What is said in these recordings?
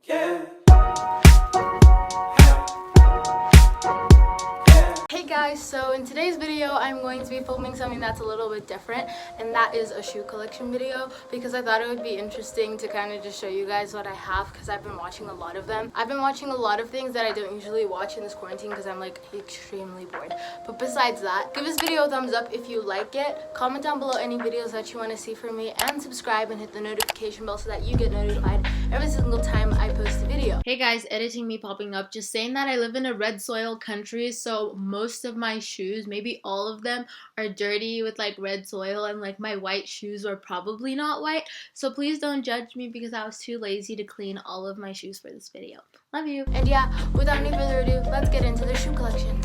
Yeah. Hey guys, so in today's video I'm going to be filming something that's a little bit different, and that is a shoe collection video, because I thought it would be interesting to kind of just show you guys what I have, because I've been watching a lot of them. I've been watching a lot of things that I don't usually watch in this quarantine because I'm like extremely bored. But besides that, give this video a thumbs up if you like it, comment down below any videos that you want to see from me, and subscribe and hit the notification bell so that you get notified every single time I post a video. Hey guys, editing me popping up, just saying that I live in a red soil country, so most of my shoes, maybe all of them, are dirty with like red soil, and like my white shoes are probably not white, so please don't judge me because I was too lazy to clean all of my shoes for this video. Love you. And yeah, without any further ado, let's get into the shoe collection.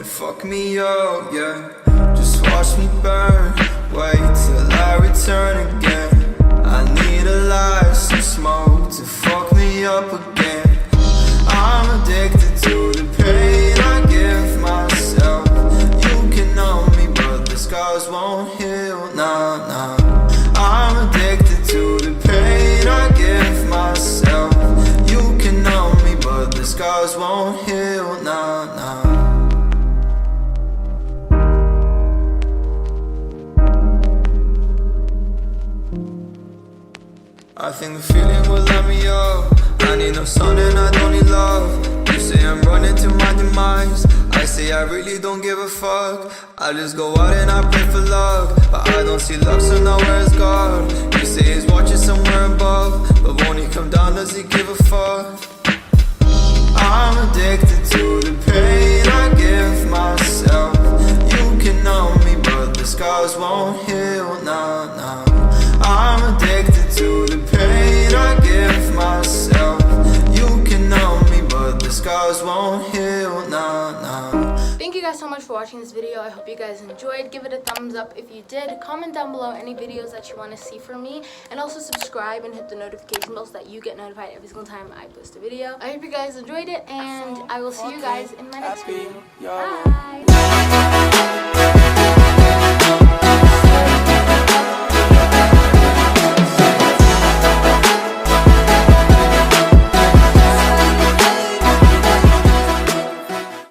Fuck me up, yeah. Just watch me burn. Wait till I return again. I need a light, some smoke to fuck me up again. I'm addicted to the pain I give myself. You can numb me, but the scars won't heal, nah, nah. I'm addicted to the pain I give myself. You can numb me, but the scars won't heal, nah, nah. I think the feeling will let me up. I need no sun and I don't need love. You say I'm running to my demise. I say I really don't give a fuck. I just go out and I pray for luck, but I don't see luck, so now where's God? You say he's watching somewhere above, but won't he come down, does he give a fuck? I'm addicted to the pain I give myself. You can numb me, but the scars won't heal, nah, nah. I'm addicted to the pain I give myself. You can numb me, but the scars won't heal, nah, nah. Thank you guys so much for watching this video. I hope you guys enjoyed. Give it a thumbs up if you did. Comment down below any videos that you want to see from me, and also subscribe and hit the notification bell so that you get notified every single time I post a video. I hope you guys enjoyed it, and I will see you guys in my next video. Bye!